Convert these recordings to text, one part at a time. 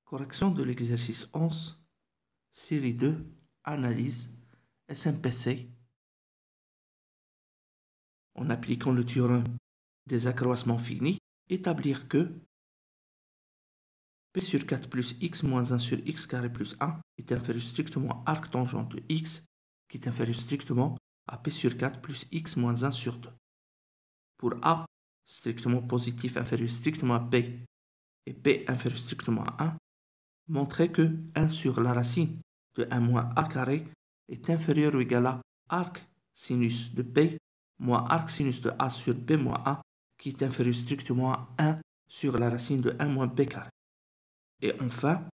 Correction de l'exercice 11, série 2, analyse, SMPC. En appliquant le théorème des accroissements finis, établir que P sur 4 plus x moins 1 sur x carré plus 1 est inférieur strictement à arc tangent de x qui est inférieur strictement à P sur 4 plus x moins 1 sur 2. Pour A, strictement positif inférieur strictement à P et P inférieur strictement à 1, montrer que 1 sur la racine de 1 moins a carré est inférieur ou égal à arc sinus de P moins arc sinus de A sur B moins A qui est inférieur strictement à 1 sur la racine de 1 moins B carré. Et enfin,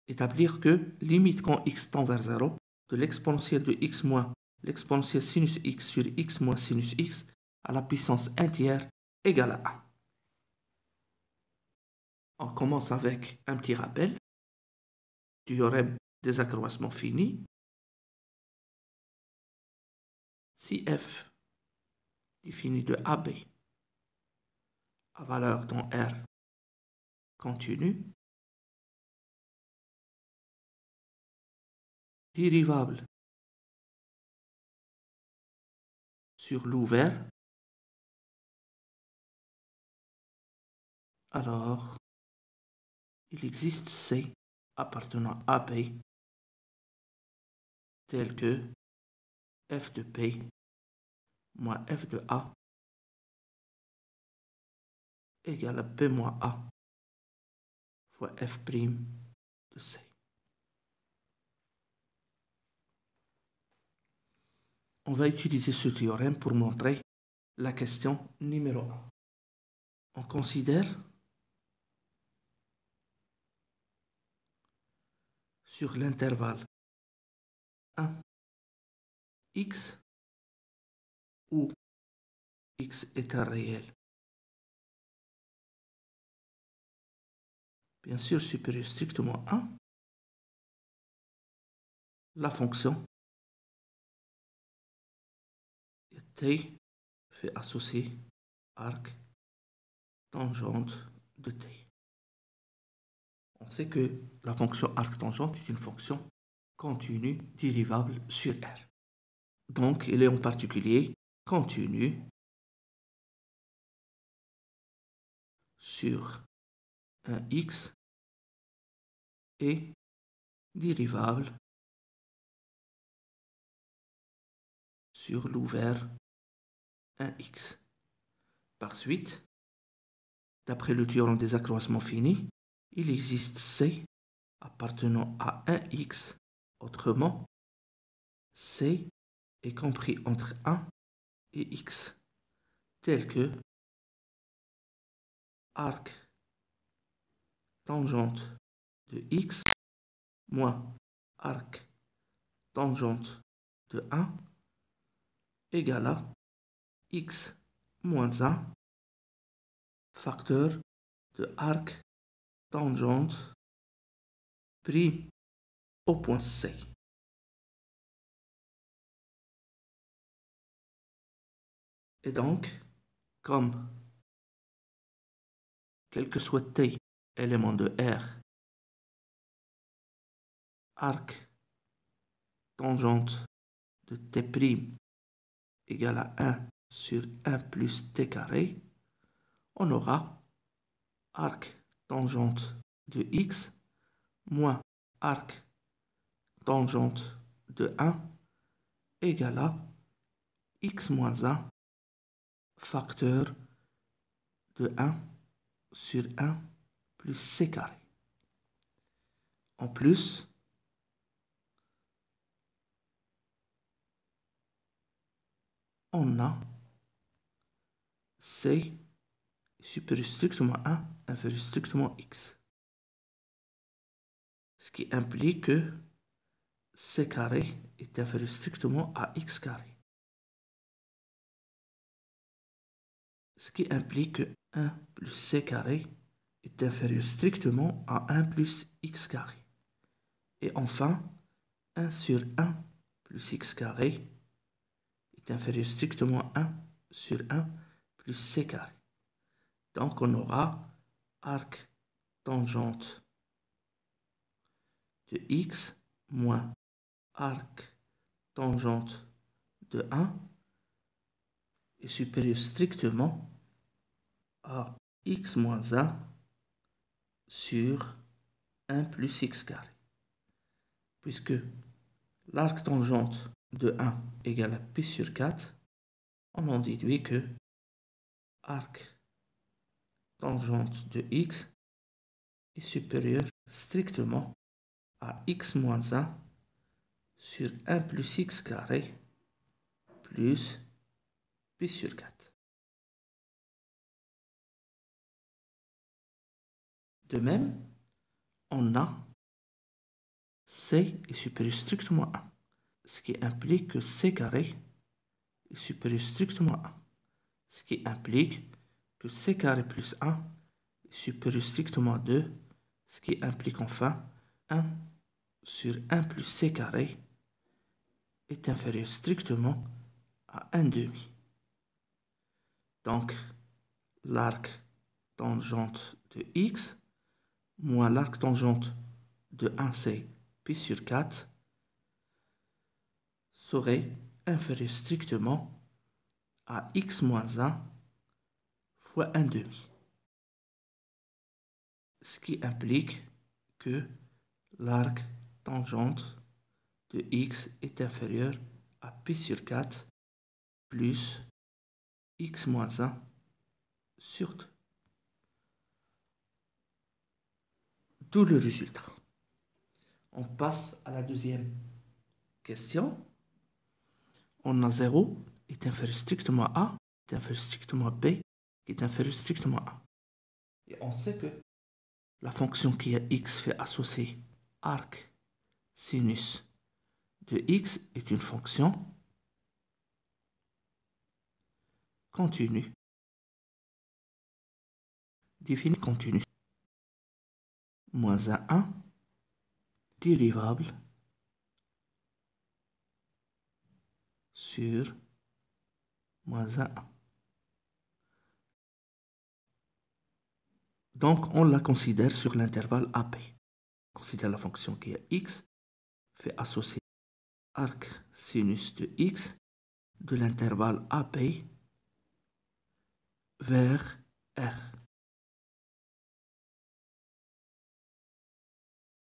établir que limite quand x tend vers 0 de l'exponentielle de x moins l'exponentielle sinus x sur x moins sinus x à la puissance entière égale à 1. On commence avec un petit rappel. Théorème des accroissements finis. Si f défini de AB à valeur dans R continue, dérivable sur l'ouvert, alors il existe C appartenant à B tel que f de P moins f de A égale à B moins A fois f' de C. On va utiliser ce théorème pour montrer la question numéro 1. On considère sur l'intervalle 1 x où x est un réel, bien sûr supérieur strictement à 1, la fonction t fait associer arc tangente de t. On sait que la fonction arc tangente est une fonction continue dérivable sur R. Donc, elle est en particulier continue sur un x et dérivable sur l'ouvert 1x. Par suite, d'après le théorème des accroissements finis, il existe C appartenant à 1x. Autrement, C est compris entre 1 et x, tel que arc tangente de x moins arc tangente de 1 égale à x moins 1 facteur de arc tangente pris au point C. Et donc, comme quel que soit t élément de R, arc tangente de t' égale à 1 sur 1 plus t carré, on aura arc tangente de x moins arc tangente de 1 égale à x moins 1 facteur de 1 sur 1 plus c carré. En plus, on a c supérieur strictement à 1 inférieur strictement à x. Ce qui implique que c carré est inférieur strictement à x carré. Ce qui implique que 1 plus c carré est inférieur strictement à 1 plus x carré. Et enfin, 1 sur 1 plus x carré est inférieur strictement à 1 sur 1 plus c carré. Donc on aura arc tangente de x moins arc tangente de 1 est supérieur strictement à x moins 1 sur 1 plus x carré. Puisque l'arc tangente de 1 égale à p sur 4, on en déduit que arc tangente de x est supérieur strictement à x moins 1 sur 1 plus x carré plus p sur 4. De même, on a c est supérieur strictement à 1, ce qui implique que c carré est supérieur strictement à 1, ce qui implique que c carré plus 1 est supérieur strictement à 2, ce qui implique enfin 1 sur 1 plus c carré est inférieur strictement à 1 demi. Donc, l'arc tangente de x moins l'arc tangente de 1c pi sur 4 serait inférieur strictement à x moins 1 fois 1 demi. Ce qui implique que l'arc tangente de x est inférieur à pi sur 4 plus x moins 1 sur 2. D'où le résultat. On passe à la deuxième question. On a 0 est inférieur strictement à a, est inférieur strictement à b, est inférieur strictement à a. Et on sait que la fonction qui est x fait associer arc sinus de x est une fonction continue, définie continue, moins 1 dérivable sur moins 1. Donc, on la considère sur l'intervalle AP. On considère la fonction qui est x fait associer arc sinus de x de l'intervalle AP vers R,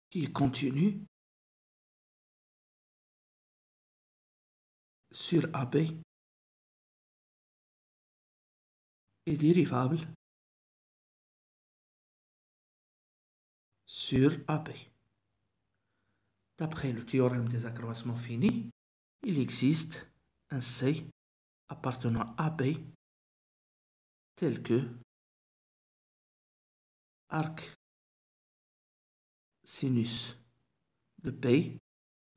qui est continu sur AB et dérivable sur AB. D'après le théorème des accroissements finis, il existe un C appartenant à AB tel que arc sinus de B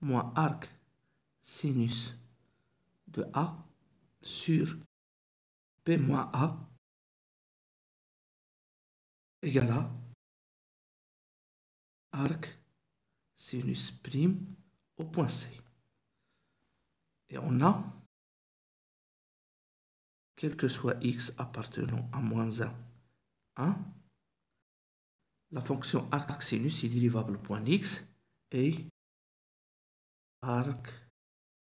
moins arc sinus de A sur B moins A égale à arc sinus prime au point C. Et on a, quel que soit x appartenant à moins 1, la fonction arc sinus est dérivable au point x et arc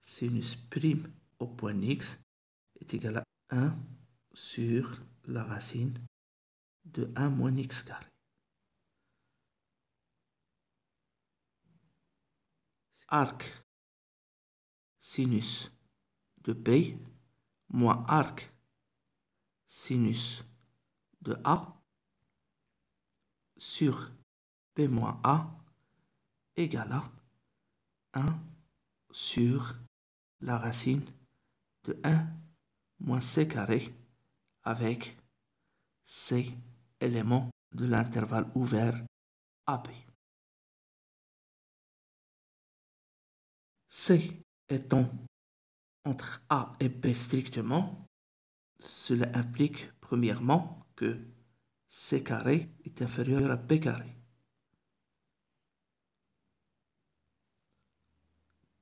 sinus prime au point x est égal à 1 sur la racine de 1 moins x carré. Arc sinus de B moins arc sinus de A sur B moins A égale à 1 sur la racine de 1 moins c carré avec c éléments de l'intervalle ouvert AB. C étant entre A et B strictement, cela implique premièrement que C carré est inférieur à B carré.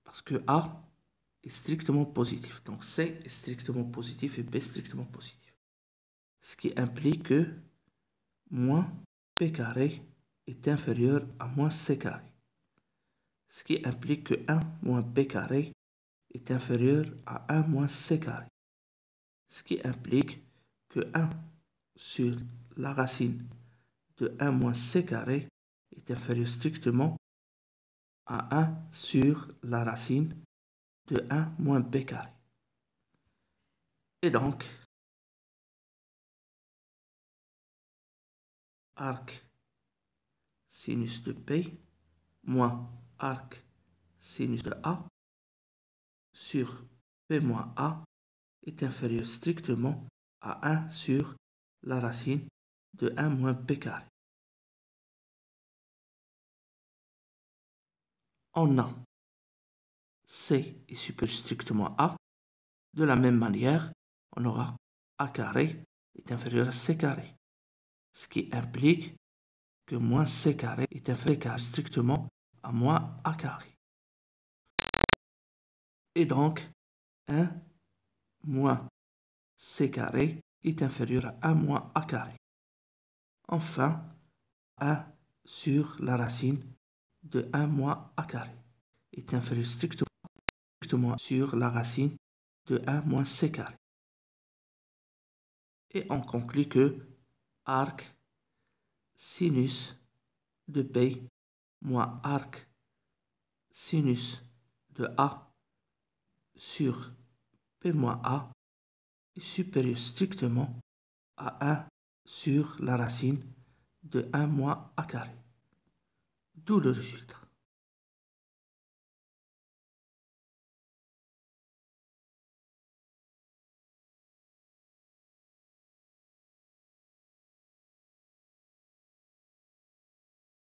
Parce que A est strictement positif. Donc C est strictement positif et B strictement positif. Ce qui implique que moins P carré est inférieur à moins C carré. ce qui implique que 1 moins b carré est inférieur à 1 moins c carré, ce qui implique que 1 sur la racine de 1 moins c carré est inférieur strictement à 1 sur la racine de 1 moins b carré. Et donc, arc sinus de P moins arc sinus de A sur P moins A est inférieur strictement à 1 sur la racine de 1 moins B carré. On a C est supérieur strictement à A. De la même manière, on aura A carré est inférieur à C carré, ce qui implique que moins C carré est inférieur strictement à moins A carré. Et donc, 1 moins C carré est inférieur à 1 moins A carré. Enfin, 1 sur la racine de 1 moins A carré est inférieur strictement sur la racine de 1 moins C carré. Et on conclut que arc sinus de B moins arc sinus de A sur P moins A est supérieur strictement à 1 sur la racine de 1 moins A carré. D'où le résultat.